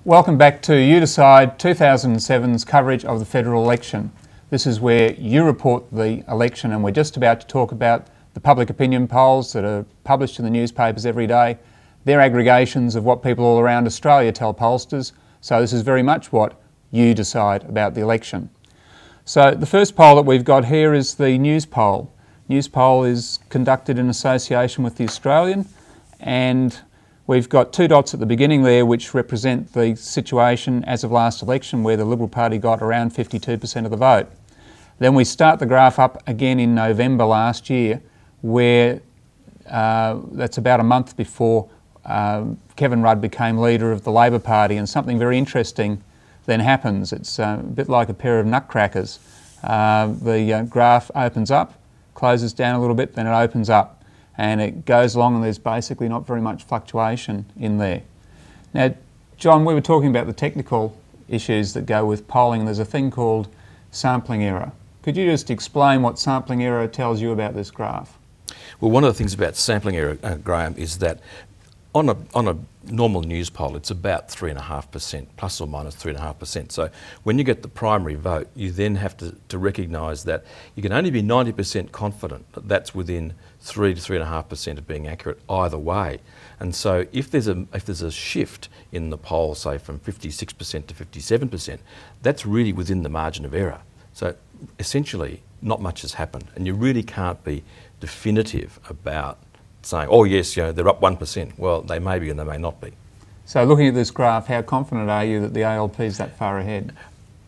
Welcome back to You Decide 2007's coverage of the federal election. This is where you report the election, and we're just about to talk about the public opinion polls that are published in the newspapers every day. They're aggregations of what people all around Australia tell pollsters, so this is very much what you decide about the election. So the first poll that we've got here is the News Poll. News Poll is conducted in association with The Australian, and we've got two dots at the beginning there which represent the situation as of last election, where the Liberal Party got around 52% of the vote. Then we start the graph up again in November last year, where that's about a month before Kevin Rudd became leader of the Labor Party, and something very interesting then happens. It's a bit like a pair of nutcrackers. The graph opens up, closes down a little bit, then it opens up. And it goes along, and there's basically not very much fluctuation in there. Now, John, we were talking about the technical issues that go with polling. There's a thing called sampling error. Could you just explain what sampling error tells you about this graph? Well, one of the things about sampling error, Graham, is that on a normal news poll, it's about 3.5%, plus or minus 3.5%. So when you get the primary vote, you then have to recognise that you can only be 90% confident that that's within 3 to 3.5% of being accurate either way. And so if there's a shift in the poll, say from 56% to 57%, that's really within the margin of error. So essentially, not much has happened, and you really can't be definitive about saying, oh yes, you know, they're up 1%. Well, they may be and they may not be. So looking at this graph, how confident are you that the ALP is that far ahead?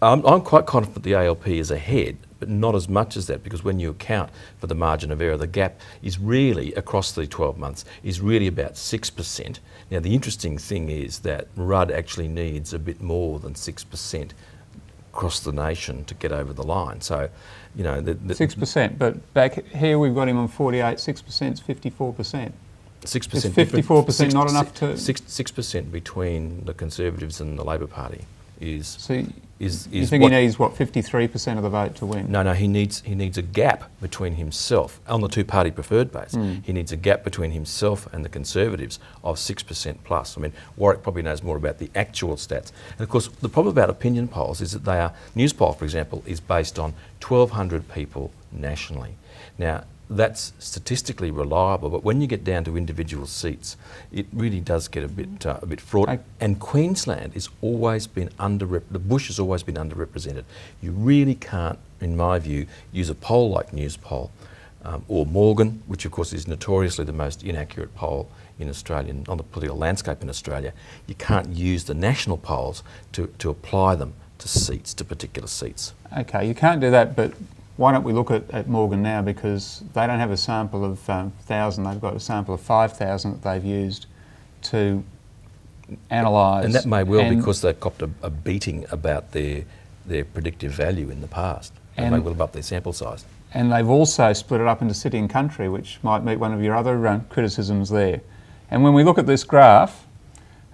I'm quite confident the ALP is ahead, but not as much as that, because when you account for the margin of error, the gap is really, across the 12 months, is really about 6%. Now, the interesting thing is that Rudd actually needs a bit more than 6% across the nation to get over the line. So, you know, 6%, but back here we've got him on 48. 6% is 54%. 6%. Is 54% not enough to? 6% between the Conservatives and the Labor Party is. So you think he needs what, 53% of the vote to win? No, he needs a gap between himself on the two-party preferred base. He needs a gap between himself and the Conservatives of 6% plus. I mean, Warwick probably knows more about the actual stats. And of course, the problem about opinion polls is that they are, News Poll, for example, is based on 1,200 people nationally. Now, that's statistically reliable, but when you get down to individual seats, it really does get a bit fraught. And Queensland has always been the Bush has always been underrepresented. You really can't, in my view, use a poll like News Poll or Morgan, which of course is notoriously the most inaccurate poll in Australia, on the political landscape in Australia. You can't use the national polls to apply them to seats, to particular seats. Okay, you can't do that, but why don't we look at Morgan now, because they don't have a sample of 1,000, they've got a sample of 5,000 that they've used to analyse. And that may well be because they've copped a beating about their predictive value in the past. They may well have upped their sample size. And they've also split it up into city and country, which might meet one of your other criticisms there. And when we look at this graph,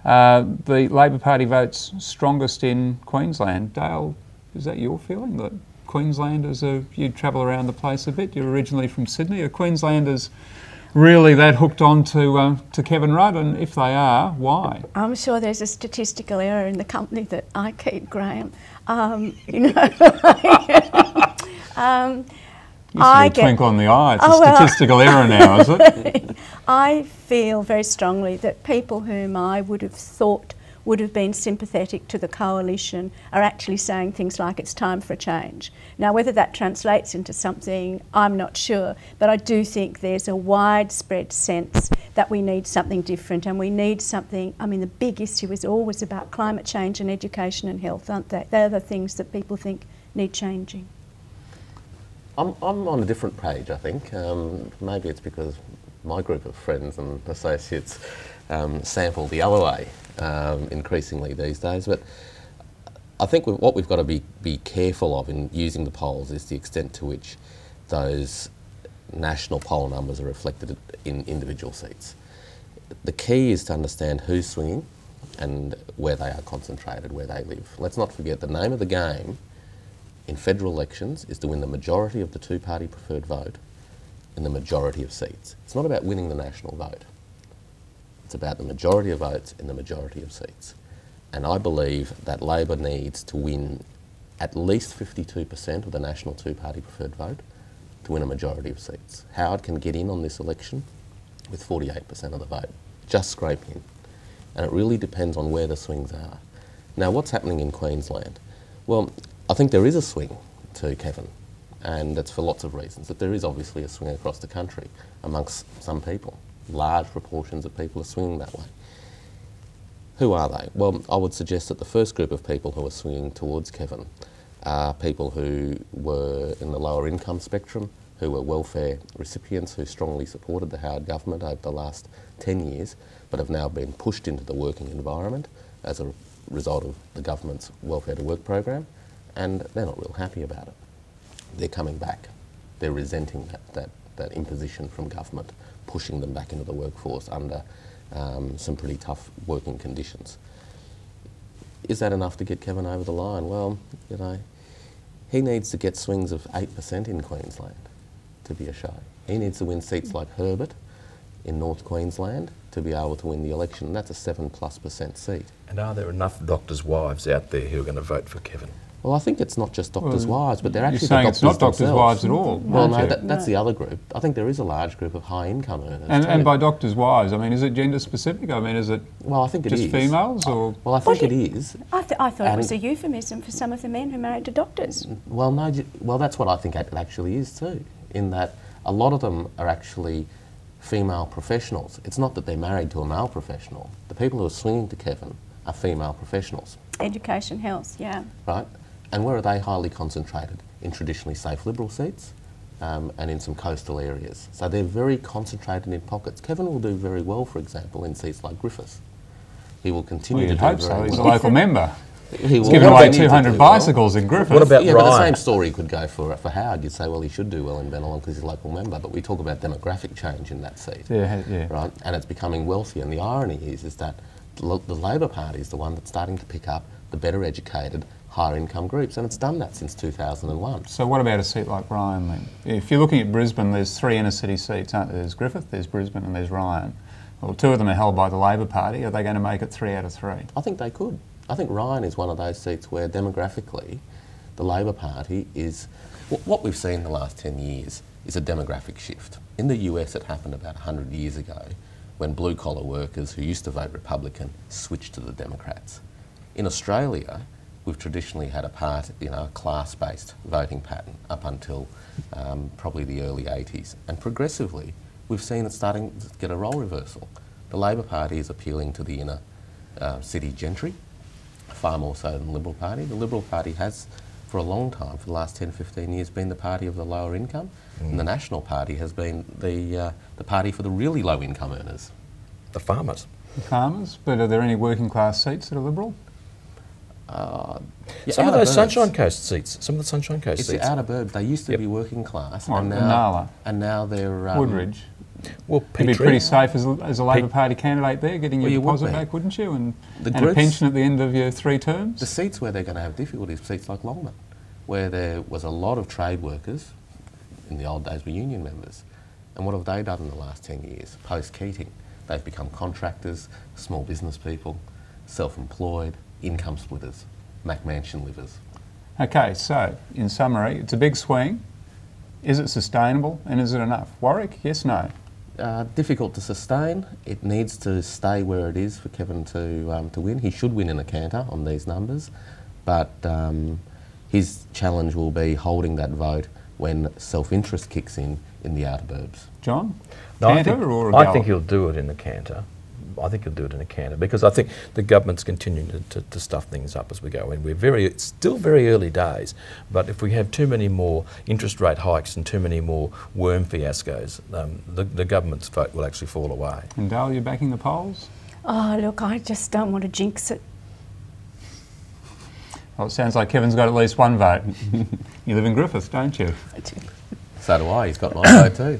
the Labor Party votes strongest in Queensland. Dale, is that your feeling, that Queenslanders you travel around the place a bit? You're originally from Sydney. Are Queenslanders really that hooked on to Kevin Rudd? And if they are, why? I'm sure there's a statistical error in the company that I keep, Graham. You know, I get a twinkle in the eye. It's a statistical error now, is it? I feel very strongly that people whom I would have thought would have been sympathetic to the coalition are actually saying things like it's time for a change. Now, whether that translates into something, I'm not sure, but I do think there's a widespread sense that we need something different, and we need something. I mean, the big issue is always about climate change and education and health, aren't they? They're the things that people think need changing. I'm on a different page, I think. Maybe it's because my group of friends and associates sample the other way increasingly these days. But I think what we've got to be careful of in using the polls is the extent to which those national poll numbers are reflected in individual seats. The key is to understand who's swinging and where they are concentrated, where they live. Let's not forget the name of the game in federal elections is to win the majority of the two-party preferred vote in the majority of seats. It's not about winning the national vote. It's about the majority of votes in the majority of seats. And I believe that Labor needs to win at least 52% of the national two-party preferred vote to win a majority of seats. Howard can get in on this election with 48% of the vote, just scrape in. And it really depends on where the swings are. Now, what's happening in Queensland? Well, I think there is a swing to Kevin, and it's for lots of reasons. That there is obviously a swing across the country amongst some people. Large proportions of people are swinging that way. Who are they? Well, I would suggest that the first group of people who are swinging towards Kevin are people who were in the lower income spectrum, who were welfare recipients, who strongly supported the Howard government over the last 10 years, but have now been pushed into the working environment as a result of the government's welfare to work program, and they're not real happy about it. They're coming back. They're resenting that imposition from government, pushing them back into the workforce under some pretty tough working conditions. Is that enough to get Kevin over the line? Well, you know, he needs to get swings of 8% in Queensland to be a show. He needs to win seats like Herbert in North Queensland to be able to win the election, and that's a 7+% seat. And are there enough doctors' wives out there who are going to vote for Kevin? Well, I think it's not just doctors' wives, but they're actually You're saying the it's not doctors' themselves. wives at all. Well, aren't no, you? that's the other group. I think there is a large group of high-income earners. And too. by doctors' wives, I mean, is it gender specific? I mean, is it Well, I think it is. just females or? Well, I think it is. I thought it was And- a euphemism for some of the men who married to doctors. Well, no. Well, that's what I think it actually is too. In that a lot of them are actually female professionals. It's not that they're married to a male professional. The people who are swinging to Kevin are female professionals, Education, health, yeah. right? And where are they highly concentrated? In traditionally safe Liberal seats and in some coastal areas. So they're very concentrated in pockets. Kevin will do very well, for example, in seats like Griffith. He will continue Well, to you'd do hope very so. well. He's a local member. He will He's given away continue to 200 do well. bicycles in Griffith. What about Yeah, but the Ryan? same story could go for Howard. You'd say, well, he should do well in Bennelong because he's a local member, but we talk about demographic change in that seat, Yeah. right? And it's becoming wealthier. And the irony is that the Labor Party is the one that's starting to pick up the better educated, higher income groups, and it's done that since 2001. So what about a seat like Ryan then? If you're looking at Brisbane, there's 3 inner city seats, aren't there? There's Griffith, there's Brisbane and there's Ryan. Well, 2 of them are held by the Labor Party. Are they going to make it 3 out of 3? I think they could. I think Ryan is one of those seats where demographically the Labor Party is... What we've seen in the last 10 years is a demographic shift. In the US it happened about 100 years ago when blue-collar workers who used to vote Republican switched to the Democrats. In Australia, we've traditionally had a class-based voting pattern up until probably the early 80s. And progressively, we've seen it starting to get a role reversal. The Labor Party is appealing to the inner city gentry, far more so than the Liberal Party. The Liberal Party has, for a long time, for the last 10, 15 years, been the party of the lower income, and the National Party has been the party for the really low income earners. The farmers. The farmers, but are there any working class seats that are Liberal? Yeah, Some of outer those burbs. Sunshine Coast seats. Some of the Sunshine Coast It's seats. the outer burbs. They used to Yep. be working class, What, and Nala? now they're Woodridge. Well, You'd be Petrie. pretty safe as a Labor Party candidate there, getting your Well, you would deposit be. back, wouldn't you? And The a groups- pension at the end of your 3 terms? The seats where they're going to have difficulties, seats like Longman, where there was a lot of trade workers, in the old days were union members. And what have they done in the last 10 years? Post-Keating, they've become contractors, small business people, self-employed, income splitters, McMansion livers. Okay, so in summary, it's a big swing. Is it sustainable and is it enough? Warwick, yes, no? Difficult to sustain. It needs to stay where it is for Kevin to win. He should win in a canter on these numbers, but his challenge will be holding that vote when self-interest kicks in the outer burbs. John? No, Canter or a I gallop? think he'll do it in a canter. I think he'll do it in a canter because I think the government's continuing to stuff things up as we go. And it's still very early days, but if we have too many more interest rate hikes and too many more worm fiascos, the government's vote will actually fall away. And Dale, you're backing the polls? Oh, look, I just don't want to jinx it. Well, it sounds like Kevin's got at least 1 vote. You live in Griffith, don't you? So do I. He's got my vote too.